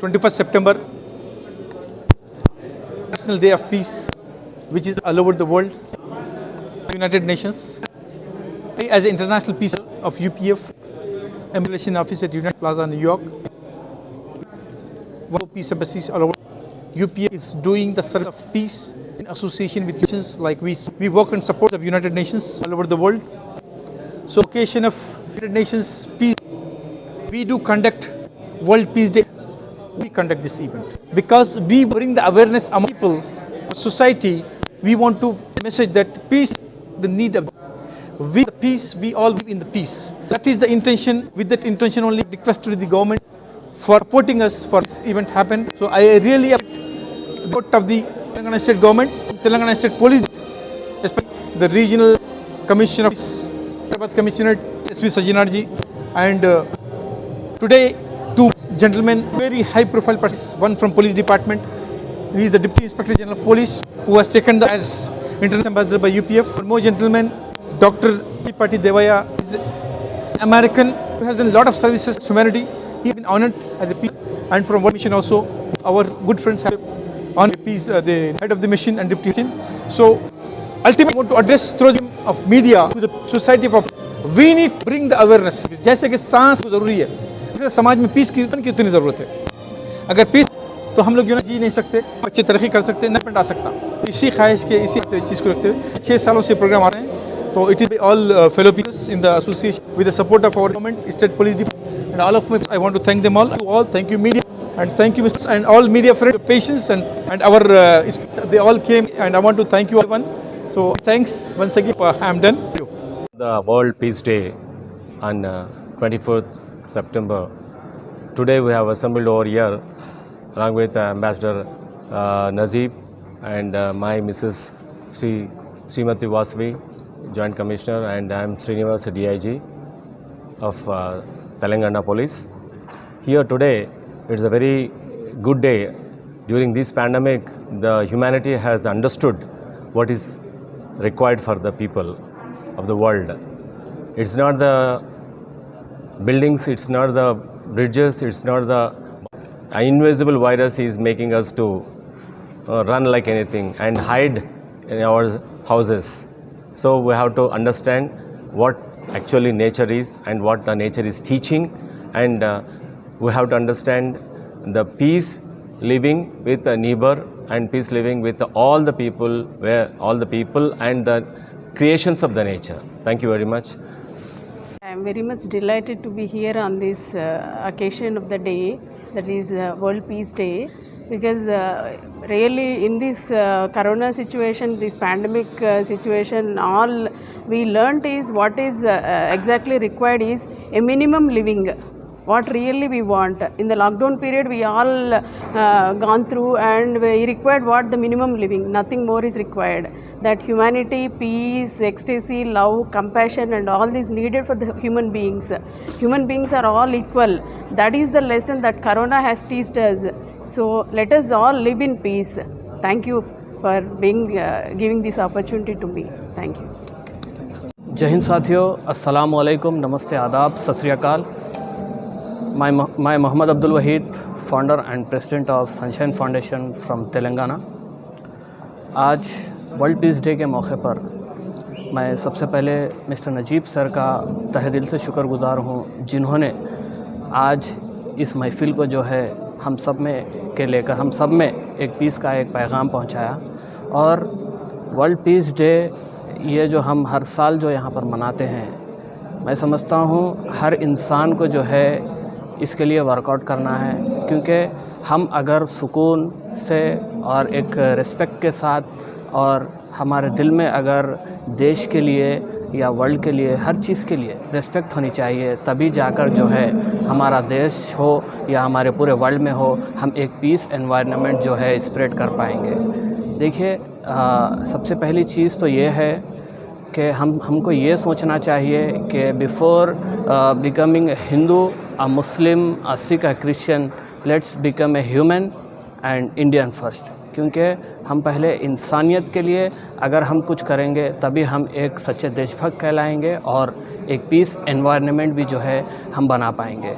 21st September, National Day of Peace, which is all over the world, United Nations. I, as an international peace of UPF, emulation office at United Plaza, New York, one of peace embassies all over. UPF is doing the service of peace in association with nations like we work and support of United Nations all over the world. So, occasion of United Nations peace, we do conduct World Peace Day. We conduct this event because we bring the awareness among people, society. We want to message that peace, the need of peace. We all live in the peace. That is the intention. With that intention, only request to the government for supporting us for this event happen. So I really appreciate the support of the Telangana State Government, Telangana State Police, especially the Regional Commissioner, Commissioner S.V. Sajjanarji, and today. Two gentlemen, very high-profile persons. One from Police Department, he is the Deputy Inspector General of Police, who has taken as International Ambassador by UPF. One more gentleman, Dr. Pati Devaya, is American, who has done a lot of services to humanity. He has been honored as a peace. And from World Mission also, our good friends have honored peace, the head of the mission and deputy mission. So, ultimately, I want to address through the of media to the society of we need to bring the awareness. जैसे कि सांस जरूरी है. समाज में piece की उतनी ज़रूरत है. अगर पीस तो हम लोग जी नहीं सकते, अच्छी तरक्की कर सकते, न बना सकता. इसी ख्वाहिश के इसी चीज़ को रखते हुए 6 सालों से प्रोग्राम आ रहे हैं. तो it is all fellow peoples in the association with the support of our government, state police department, and all of me. I want to thank them all. Thank you media, and thank you Mr. and all media friends, patience, and our they all came, and I want to thank you everyone. So thanks once again. I am done. The World Peace Day on 24th September. Today we have assembled over here along with Ambassador Nazib and my Mrs. Srimati Vasavi, Joint Commissioner, and I am Srinivas, DIG of Telangana Police. Here today, it's a very good day. During this pandemic, the humanity has understood what is required for the people of the world. It's not the buildings, it's not the bridges, it's not the invisible virus is making us to run like anything and hide in our houses. So we have to understand what actually nature is and what the nature is teaching, and we have to understand the peace living with a neighbor and peace living with all the people, where all the people and the creations of the nature. Thank you very much. I am very much delighted to be here on this occasion of the day, that is World Peace Day, because really in this corona situation, this pandemic situation, all we learnt is what is exactly required is a minimum living. What really we want. In the lockdown period, we all gone through, and we required what the minimum living, nothing more is required. That humanity, peace, ecstasy, love, compassion, and all these needed for the human beings. Human beings are all equal. That is the lesson that Corona has taught us. So let us all live in peace. Thank you for being giving this opportunity to me. Thank you. जय हिंद साथियों, अस्सलाम वालेकुम, नमस्ते, आदाब, सत श्री अकाल. My Muhammad Abdul Wahid, founder and president of Sunshine Foundation from Telangana. आज world peace day के मौके पर मैं सबसे पहले मिस्टर नजीब सर का तहे दिल से शुक्रगुजार हूँ, जिन्होंने आज इस महफिल को जो है हम सब में के लेकर हम सब में एक पीस का एक पैगाम पहुँचाया. और वर्ल्ड पीस डे ये जो हम हर साल जो यहाँ पर मनाते हैं, मैं समझता हूँ हर इंसान को जो है इसके लिए वर्कआउट करना है, क्योंकि हम अगर सुकून से और एक रिस्पेक्ट के साथ और हमारे दिल में अगर देश के लिए या वर्ल्ड के लिए हर चीज़ के लिए रिस्पेक्ट होनी चाहिए, तभी जाकर जो है हमारा देश हो या हमारे पूरे वर्ल्ड में हो, हम एक पीस एनवायरनमेंट जो है स्प्रेड कर पाएंगे. देखिए, सबसे पहली चीज़ तो ये है कि हमको ये सोचना चाहिए कि before becoming Hindu, a Muslim, a Sikh, a Christian, let's become a human and Indian first. क्योंकि हम पहले इंसानियत के लिए अगर हम कुछ करेंगे तभी हम एक सच्चे देशभक्त कहलाएंगे और एक पीस एनवायरनमेंट भी जो है हम बना पाएंगे.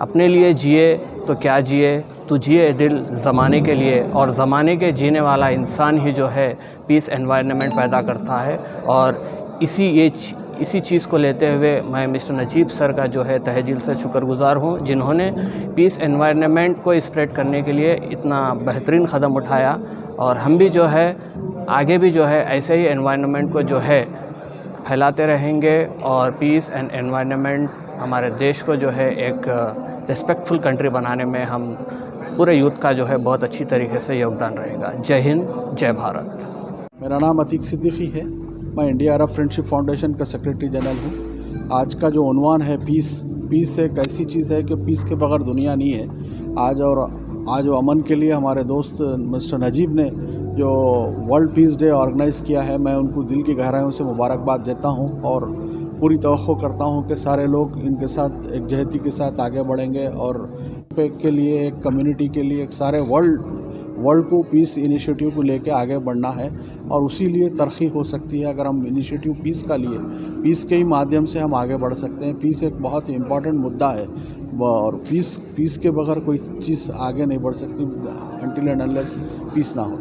अपने लिए जिए तो क्या जिए, तू जिए दिल ज़माने के लिए, और ज़माने के जीने वाला इंसान ही जो है पीस एनवायरनमेंट पैदा करता है। और इसी चीज़ को लेते हुए मैं मिस्टर नजीब सर का जो है तहे दिल से शुक्रगुज़ार हूँ, जिन्होंने पीस एनवायरनमेंट को स्प्रेड करने के लिए इतना बेहतरीन क़दम उठाया। और हम भी जो है आगे भी जो है ऐसे ही एनवायरनमेंट को जो है फैलाते रहेंगे, और पीस एंड एनवायरनमेंट हमारे देश को जो है एक रिस्पेक्टफुल कंट्री बनाने में हम पूरे यूथ का जो है बहुत अच्छी तरीके से योगदान रहेगा। जय हिंद, जय भारत। मेरा नाम अतीक सिद्दीकी है। मैं इंडिया अरब फ्रेंडशिप फाउंडेशन का सेक्रेटरी जनरल हूँ। आज का जो उन्वान है पीस एक ऐसी चीज़ है कि पीस के बगैर दुनिया नहीं है। आज अमन के लिए हमारे दोस्त मिस्टर नजीब ने जो वर्ल्ड पीस डे ऑर्गेनाइज़ किया है, मैं उनको दिल की गहराइयों से मुबारकबाद देता हूँ और पूरी तवक्को करता हूँ कि सारे लोग इनके साथ एक जहती के साथ आगे बढ़ेंगे और के लिए, एक कम्युनिटी के लिए, एक सारे वर्ल्ड को पीस इनिशिएटिव को लेके आगे बढ़ना है। और उसी लिए तरक्की हो सकती है अगर हम इनिशिएटिव पीस का लिए, पीस के ही माध्यम से हम आगे बढ़ सकते हैं। पीस एक बहुत ही इम्पॉर्टेंट मुद्दा है और पीस के बगैर कोई चीज़ आगे नहीं बढ़ सकती अनटिल एंड अनलेस पीस ना हो।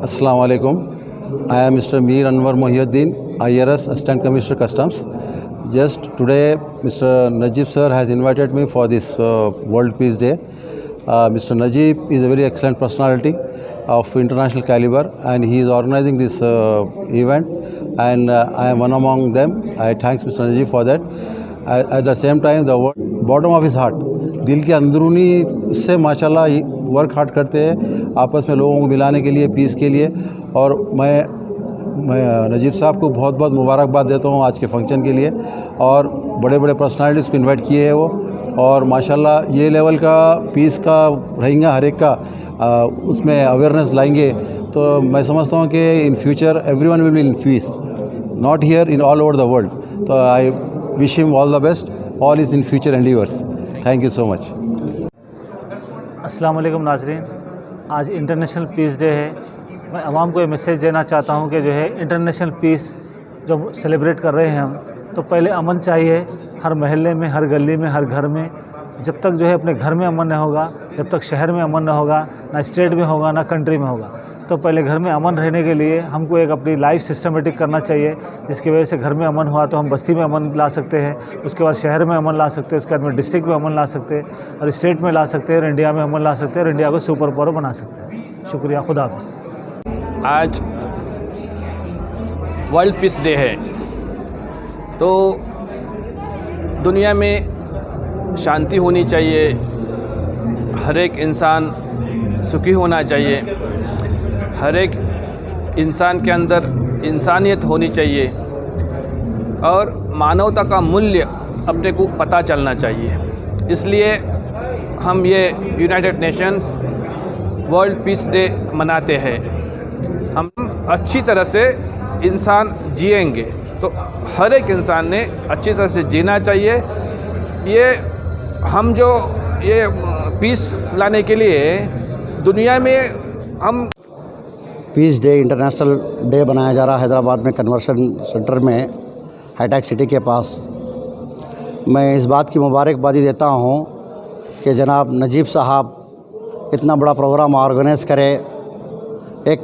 अस्सलाम वालेकुम। I am Mr. Mir Anwar Mohiuddin, IRS Assistant Commissioner Customs. Just today, Mr. Najib sir has invited me for this World Peace Day. Mr. Najib is a very excellent personality of international caliber, and he is organizing this event, and I am one among them. I thanks Mr. Najib for that. At the same time, the bottom of his heart, दिल के अंदरूनी से माशाल्लाह work hard करते हैं आपस में लोगों को मिलाने के लिए, पीस के लिए। और मैं नजीब साहब को बहुत बहुत मुबारकबाद देता हूँ आज के फंक्शन के लिए। और बड़े बड़े पर्सनालिटीज़ को इनवाइट किए हैं वो, और माशाल्लाह ये लेवल का पीस का रहेगा हर एक का, उसमें अवेयरनेस लाएंगे तो मैं समझता हूँ कि in future everyone will be in peace, not here, in all over the world. तो I wish him all the best, all is in future endeavours. Thank you so much. अस्सलाम वालेकुम नाज़रीन, आज इंटरनेशनल पीस डे है। मैं आवाम को ये message देना चाहता हूँ कि जो है इंटरनेशनल पीस जो सेलिब्रेट कर रहे हैं हम, तो पहले अमन चाहिए हर महल्ले में, हर गली में, हर घर में। जब तक जो है अपने घर में अमन नहीं होगा, जब तक शहर में अमन नहीं होगा, ना स्टेट में होगा, ना कंट्री में होगा। तो पहले घर में अमन रहने के लिए हमको एक अपनी लाइफ सिस्टमेटिक करना चाहिए, जिसकी वजह से घर में अमन हुआ तो हम बस्ती में अमन ला सकते हैं, उसके बाद शहर में अमन ला सकते हैं, उसके बाद में डिस्ट्रिक्ट में अमन ला सकते हैं, और स्टेट में ला सकते हैं, और इंडिया में अमन ला सकते हैं, और इंडिया को सुपर पावर बना सकते हैं। शुक्रिया, खुदा हाफिज़। आज वर्ल्ड पीस डे है, तो दुनिया में शांति होनी चाहिए, हर एक इंसान सुखी होना चाहिए, हर एक इंसान के अंदर इंसानियत होनी चाहिए, और मानवता का मूल्य अपने को पता चलना चाहिए। इसलिए हम ये United Nations world peace day मनाते हैं। हम अच्छी तरह से इंसान जिएंगे तो हर एक इंसान ने अच्छी तरह से जीना चाहिए। हम जो ये पीस लाने के लिए दुनिया में हम पीस डे इंटरनेशनल डे बनाया जा रहा है हैदराबाद में कन्वर्शन सेंटर में हाईटेक सिटी के पास। मैं इस बात की मुबारकबादी देता हूँ कि जनाब नजीब साहब इतना बड़ा प्रोग्राम ऑर्गेनाइज़ करे, एक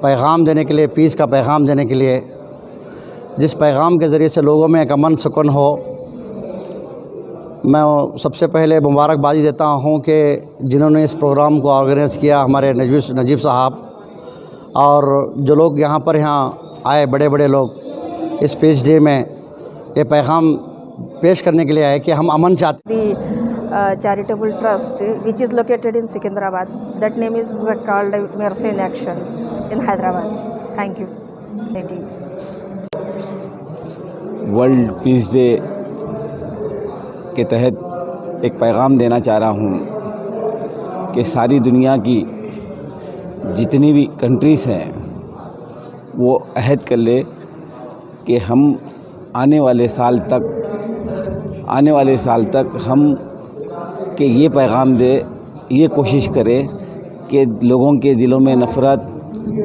पैगाम देने के लिए, पीस का पैगाम देने के लिए, जिस पैगाम के ज़रिए से लोगों में एक अमन सुकून हो। मैं सबसे पहले मुबारकबादी देता हूँ कि जिन्होंने इस प्रोग्राम को ऑर्गेनाइज़ किया, हमारे नजीब साहब, और जो लोग यहाँ आए, बड़े बड़े लोग इस पीस डे में ये पैगाम पेश करने के लिए आए कि हम अमन चाहते हैं। charitable trust which is located in Secunderabad. That name is called Mercy in Action in Hyderabad. Thank you. World peace day के तहत एक पैगाम देना चाह रहा हूँ कि सारी दुनिया की जितनी भी कंट्रीज़ हैं वो अहद कर ले कि हम आने वाले साल तक हम कि ये पैगाम दे, ये कोशिश करे कि लोगों के दिलों में नफ़रत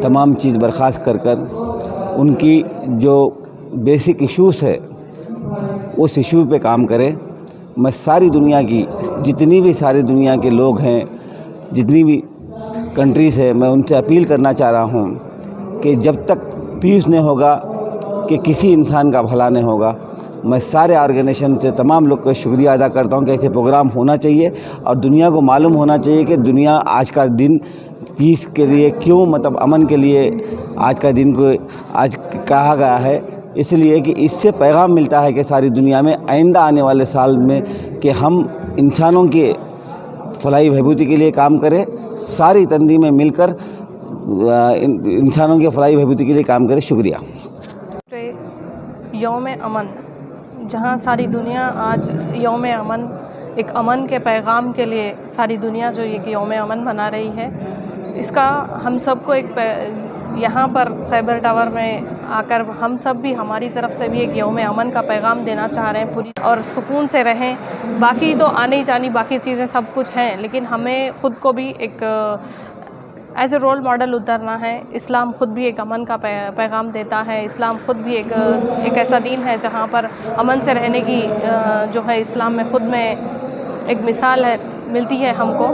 तमाम चीज़ बर्खास्त कर उनकी जो बेसिक इश्यूज़ है उस इशू पे काम करे। मैं सारी दुनिया की जितनी भी सारी दुनिया के लोग हैं, जितनी भी कंट्रीज़ है, मैं उनसे अपील करना चाह रहा हूँ कि जब तक पीस नहीं होगा कि किसी इंसान का भला नहीं होगा। मैं सारे ऑर्गेनाइजेशन से तमाम लोग का शुक्रिया अदा करता हूँ कि ऐसे प्रोग्राम होना चाहिए और दुनिया को मालूम होना चाहिए कि दुनिया आज का दिन पीस के लिए क्यों, मतलब अमन के लिए आज का दिन को आज कहा गया है। इसलिए कि इससे पैगाम मिलता है कि सारी दुनिया में आइंदा आने वाले साल में कि हम इंसानों के फलाही बहबूदी के लिए काम करें, सारी तंजीमें में मिलकर इंसानों के फलाही बहबूदी के लिए काम करें। शुक्रिया। यौम अमन, जहाँ सारी दुनिया आज यौम अमन, एक अमन के पैगाम के लिए सारी दुनिया जो ये यौम अमन मना रही है, इसका हम सबको एक यहाँ पर साइबर टावर में आकर हम सब भी हमारी तरफ से भी एक यौम अमन का पैगाम देना चाह रहे हैं पूरी, और सुकून से रहें। बाकी तो आने जानी बाकी चीज़ें सब कुछ हैं, लेकिन हमें ख़ुद को भी एक एज ए रोल मॉडल उतरना है। इस्लाम ख़ुद भी एक अमन का पैगाम देता है। इस्लाम ख़ुद भी एक ऐसा दीन है जहाँ पर अमन से रहने की जो है इस्लाम में ख़ुद में एक मिसाल है, मिलती है हमको।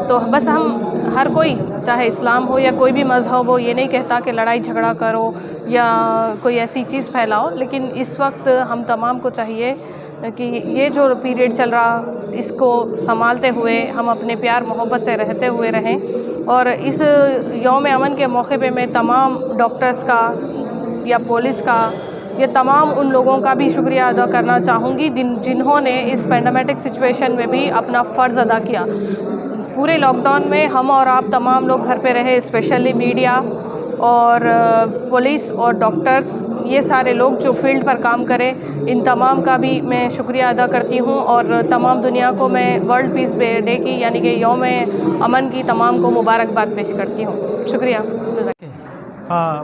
तो बस हम हर कोई, चाहे इस्लाम हो या कोई भी मज़हब हो, ये नहीं कहता कि लड़ाई झगड़ा करो या कोई ऐसी चीज़ फैलाओ, लेकिन इस वक्त हम तमाम को चाहिए कि ये जो पीरियड चल रहा, इसको संभालते हुए हम अपने प्यार मोहब्बत से रहते हुए रहें। और इस यौम अमन के मौके पे मैं तमाम डॉक्टर्स का या पुलिस का या तमाम उन लोगों का भी शुक्रिया अदा करना चाहूँगी जिन्होंने इस पैंडेमिक सिचुएशन में भी अपना फ़र्ज़ अदा किया। पूरे लॉकडाउन में हम और आप तमाम लोग घर पे रहे, स्पेशली मीडिया और पुलिस और डॉक्टर्स, ये सारे लोग जो फील्ड पर काम करें, इन तमाम का भी मैं शुक्रिया अदा करती हूँ। और तमाम दुनिया को मैं वर्ल्ड पीस डे की यानी कि यौम अमन की तमाम को मुबारकबाद पेश करती हूँ। शुक्रिया।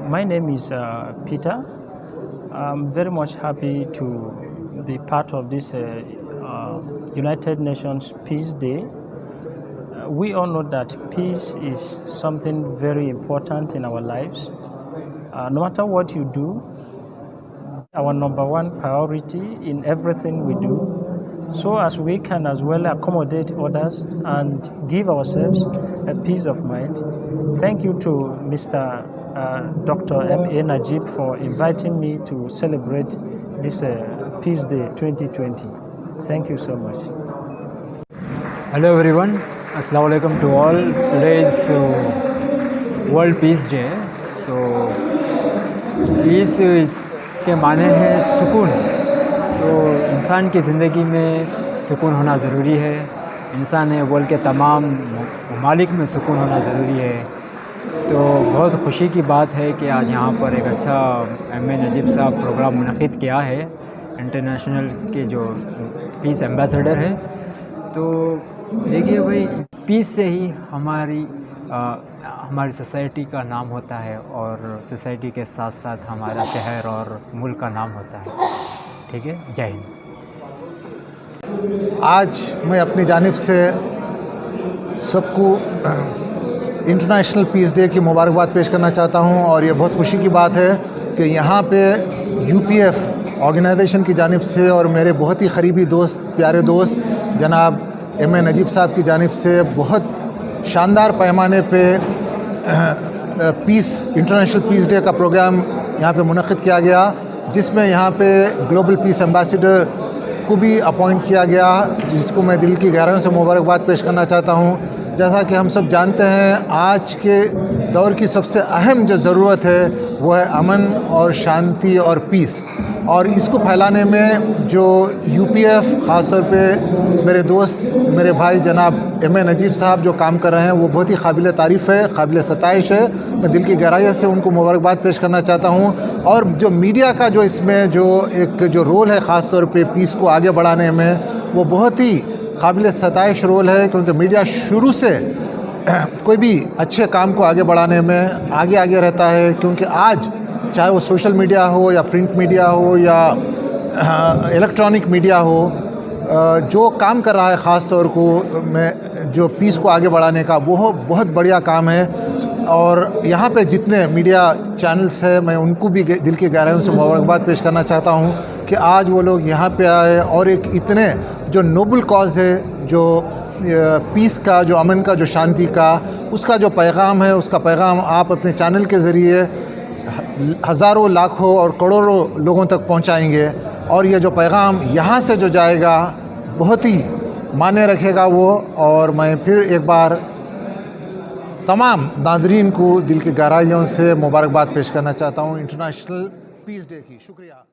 My name is Peter. I'm very much happy to be part of this United Nations Peace Day. We all know that peace is something very important in our lives. No matter what you do, our number one priority in everything we do, so as we can as well accommodate others and give ourselves a peace of mind. Thank you to Mr. Dr. M.A. Najib for inviting me to celebrate this Peace Day 2020. Thank you so much. Hello everyone. Assalamu alaikum to all. Today is World Peace Day. So peace के माने हैं सुकून। तो इंसान की ज़िंदगी में सुकून होना ज़रूरी है। इंसान है वर्ल्ड के तमाम ममालिक में सुकून होना ज़रूरी है। तो बहुत खुशी की बात है कि आज यहाँ पर एक अच्छा M.A. नजीब साहब प्रोग्राम मुनक़िद किया है। इंटरनेशनल के जो पीस एम्बेसडर है। तो देखिए भाई, पीस से ही हमारी सोसाइटी का नाम होता है और सोसाइटी के साथ साथ हमारा शहर और मुल्क का नाम होता है। ठीक है, जय हिंद। आज मैं अपनी जानिब से सबको इंटरनेशनल पीस डे की मुबारकबाद पेश करना चाहता हूं। और ये बहुत खुशी की बात है कि यहाँ पे UPF ऑर्गेनाइजेशन की जानिब से और मेरे बहुत ही करीबी दोस्त, प्यारे दोस्त जनाब M.A. नजीब साहब की जानिब से बहुत शानदार पैमाने पे इंटरनेशनल पीस डे का प्रोग्राम यहाँ पे मुनक़िद किया गया, जिसमें यहाँ पे ग्लोबल पीस एम्बेसडर को भी अपॉइंट किया गया, जिसको मैं दिल की गहराइयों से मुबारकबाद पेश करना चाहता हूँ। जैसा कि हम सब जानते हैं, आज के दौर की सबसे अहम जो ज़रूरत है वो है अमन और शांति और पीस। और इसको फैलाने में जो UPF ख़ास तौर पे मेरे दोस्त, मेरे भाई जनाब M.A. नजीब साहब जो काम कर रहे हैं, वो बहुत ही काबिल तारीफ़ है, काबिल सताइश है। मैं दिल की गहराई से उनको मुबारकबाद पेश करना चाहता हूँ। और जो मीडिया का जो इसमें जो रोल है ख़ास तौर पे पीस को आगे बढ़ाने में, वो बहुत ही काबिल सताइश रोल है, क्योंकि मीडिया शुरू से कोई भी अच्छे काम को आगे बढ़ाने में आगे रहता है। क्योंकि आज चाहे वो सोशल मीडिया हो या प्रिंट मीडिया हो या इलेक्ट्रॉनिक मीडिया हो, जो काम कर रहा है ख़ास तौर को में जो पीस को आगे बढ़ाने का, वो बहुत बढ़िया काम है। और यहाँ पे जितने मीडिया चैनल्स हैं मैं उनको भी दिल की गहराइयों से मुबारकबाद पेश करना चाहता हूँ कि आज वो लोग यहाँ पे आए और एक इतने जो नोबल कॉज है, जो पीस का, जो अमन का, जो शांति का, उसका जो पैगाम है, उसका पैगाम आप अपने चैनल के ज़रिए हज़ारों, लाखों और करोड़ों लोगों तक पहुँचाएंगे और ये जो पैगाम यहाँ से जो जाएगा बहुत ही मायने रखेगा वो। और मैं फिर एक बार तमाम नाजरीन को दिल की गहराइयों से मुबारकबाद पेश करना चाहता हूँ इंटरनेशनल पीस डे की। शुक्रिया।